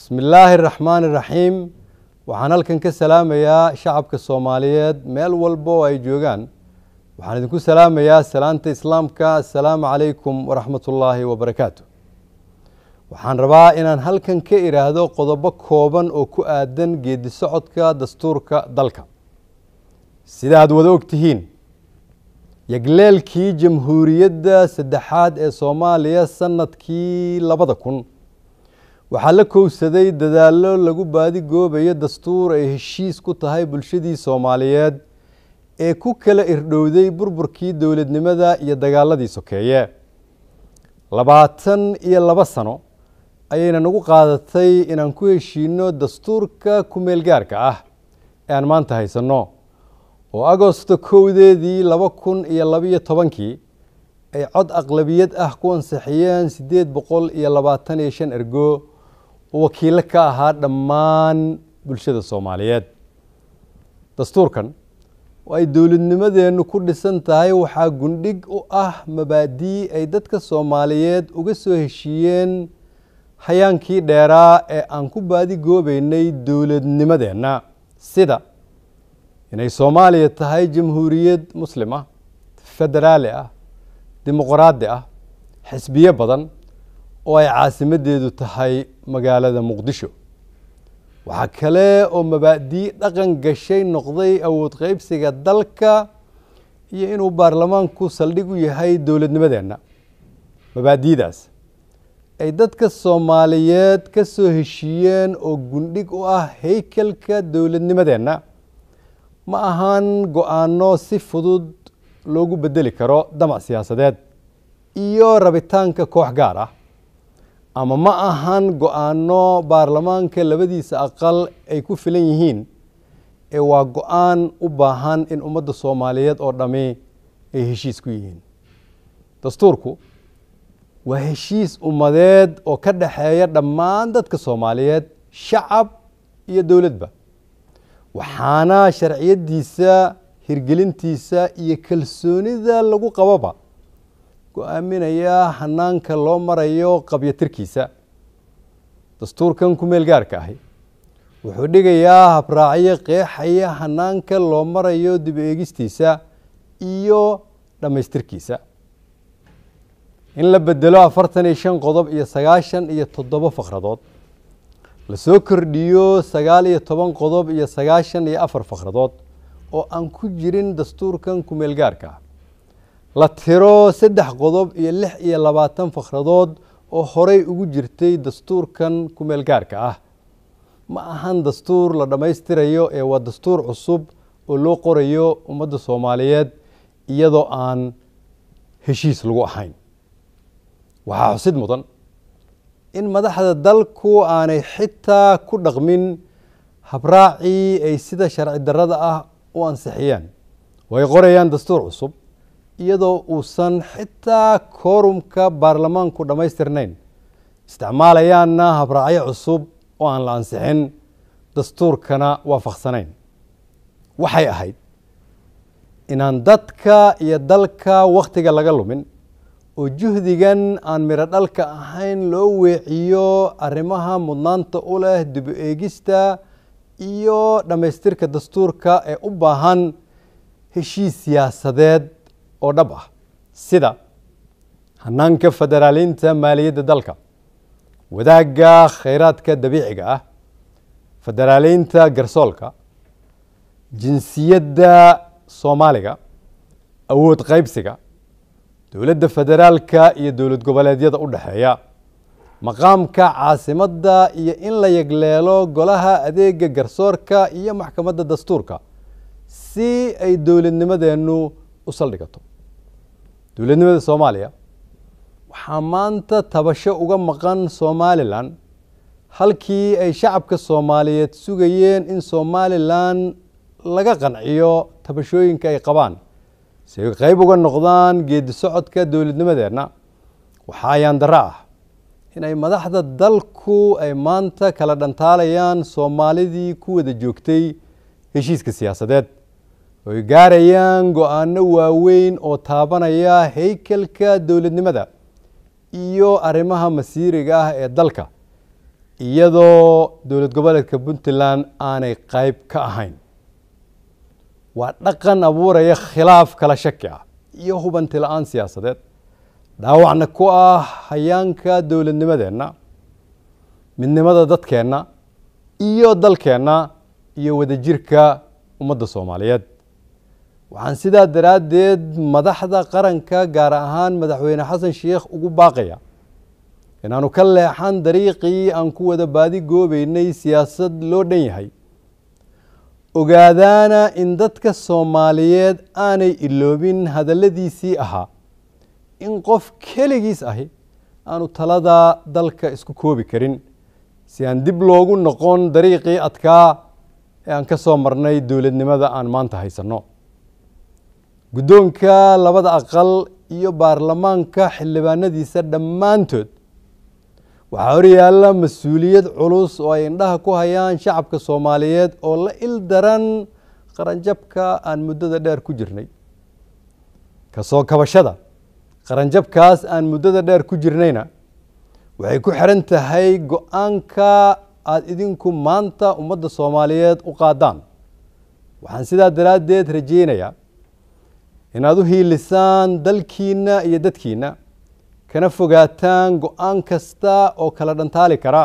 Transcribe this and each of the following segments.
بسم الله الرحمن الرحيم waxaan halkan ka salaamayaa shacabka Soomaaliyeed meel walba oo ay joogaan waxaan idinku salaamayaa salaanta islaamka assalaamu calaykum wa rahmatullaahi wa barakaatuh waxaan rabaa inaan halkan ka iraahdo qodobo kooban oo ku aadan geedi socodka dastuurka dalka sida aad wada ogtihiin yagleelkii jamhuuriyadda saddexaad ee Soomaaliya sanadkii 2000 waxaa la kowsaday dadaalo lagu baadi goobayo dastuur ay heshiis ku tahay bulshadii Soomaaliyeed ee ku kala irdhowday burburkii dawladnimada iyo dagaaladii sokeeye 22 sano ayayna nagu qaadatay inaan ku heshiino dastuurka ku meel gaarka ah ee aan maanta haysano oo Agoosto 1 2012 ay cod aqlabiyad ah ku ansixiyeen 825 ergo wakiil ka ahaa dhammaan bulshada Soomaaliyeed dastuurkan oo ay dawladnimadeenu ku dhisan tahay waxa gundhig u ah mabaadii ay dadka Soomaaliyeed uga soo heshiiyeen hayaankii dheeraa ee aan ku baadi goobaynay dawladnimadeena sida inay Soomaaliya tahay jamhuuriyad muslima federaali ah dimuqraadi ah xisbiye badan oo ay caasimadeedu tahay magaalada Muqdisho waxa kale oo mabaadii dhaqan gashay noqday awood qaybsiga dalka iyo inuu baarlamaanku saldhig u yahay dawladnimadeena mabaadiidaas ay dadka Soomaaliyeed ka soo heshiiyeen oo gundhig u ah haykalka dawladnimadeena ma ahan go'aano si fudud loogu bedeli karo damac siyaasadeed iyo rabitaanka koox gaar ah ama ma ahan go'aano baarlamaanka labadiisa aqal ay ku filan yihiin ee waa go'aan u baahan in ummadda Soomaaliyeed oo dhami ay heshiis ku yihiin dastuurku waa heshiis ummadeed oo ka dhaxeeya dhammaan dadka Soomaaliyeed shacab iyo dawladba waxaana sharciyadiisa hirgelintiisa iyo kalsoonida lagu qababa go'aaminaya hanaanka loo marayo qabyatirkiisa dastuurkan ku meel gaarka ah wuxuu dhigayaa habraacyo qeexaya hanaanka loo marayo dib eegistiisa iyo dhamaystirkiisa in la bedelo 45 qodob iyo 97 faqradood la soo kordhiyo 19 qodob iyo 94 faqradood oo aan ku jirin dastuurkan ku meel gaarka ah la tiro 3 qodob iyo 26 faqradood oo horey ugu jirtay dastuurkan ku meel gaarka ah ma ahan dastuur la dhameystirayo ee waa dastuur cusub oo loo qorayo ummadda Soomaaliyeed iyadoo aan heshiis lagu ahayn waxa xusid mudan in madaxda dalku aanay xitaa ku dhaqmin habraaci ay sida sharci darrada ah u ansixiyeen way qorayaan dastuur cusub iyadoo uusan xitaa koorumka baarlamaanku dhamaystirnayn isticmaalayaanna habraacyo cusub oo aan la ansixin dastuurkana waafaqsanayn waxay ahayd inaan dadka iyo dalka waqtiga laga lumin oo juhdigan aan miro dhalka ahayn loo weeciyo arrimaha mudnaanta u leh dib u eegista iyo dhamaystirka dastuurka ee u baahan heshiis siyaasadeed oo dhab ah sida hanaanka federaalinta maaliyadda dalka wadaagga kheyraadka dabiiciga ah federaalinta garsoolka jinsiyadda Soomaaliga awood qaybsiga dawladda federaalka iyo dawlad goboleedyada u dhaxeeya maqaamka caasimadda iyo in la yagleelo golaha adeega garsoorka iyo maxkamadda dastuurka si ay dawladnimadeenu u saldhigato dawladnimada Soomaaliya waxaa maanta tabasho uga maqan Somaliland halkii ay shacabka Soomaaliyeed sugayeen in Somaliland laga qanciyo tabashooyinka ay qabaan si ay qayb uga noqdaan geedi socodka dawladnimadeena waxa ayaan darro ah inay madaxda dalku ay maanta kala dhantaalayaan Soomaalidii ku wada joogtay heshiiska siyaasadeed oo gaarayaan go'aano waaweyn oo taabanaya haykalka dawladnimada iyo arrimaha masiiriga ah ee dalka iyadoo dowlad goboleedka Puntland aanay qayb ka ahayn waa dhaqan abuuraya khilaaf kala shaki ah iyo hubanti la'aan siyaasadeed dhaawacna ku ah hayaanka dowladnimadeena midnimada dadkeena iyo dalkeena iyo wadajirka ummadda Soomaaliyeed waxaan sidaa daraadeed madaxda qaranka gaar ahaan madaxweyne xasan sheekh ugu baaqaya inaanu ka leexan dariiqii aan ku wada baadi goobaynay siyaasad loo dhan yahay ogaadaana in dadka Soomaaliyeed aanay iloobin hadalladiisii ahaa in qof keligiis ahi aanu talada dalka isku koobi karin si aan dib loogu noqon dariiqii adkaa ee aan ka soo marnay dowladnimada aan maanta haysano guddoonka labada aqal iyo baarlamaanka xildhibaanadiisa dhammaantood waxaa horyaalla mas-uuliyad culus oo ay indhaha ku hayaan shacabka Soomaaliyeed oo la il daran qaranjabka aan muddada dheer ku jirnay kasoo kabashada qaranjabkaas aan muddada dheer ku jirnayna waxay ku xiran tahay go'aanka aad idinku maanta ummadda Soomaaliyeed u qaadaan waxaan sidaa daraadeed rajeynayaa inaad u hiilisaan dalkiina iyo dadkiina kana fogaataan go'aan kasta oo kala dhantaali kara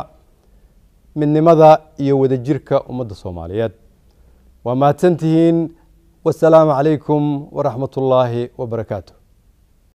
midnimada iyo wadajirka ummadda Soomaaliyeed waa mahadsantihiin wassalaamu calaykum waraxmatullaahi wabarakaatuh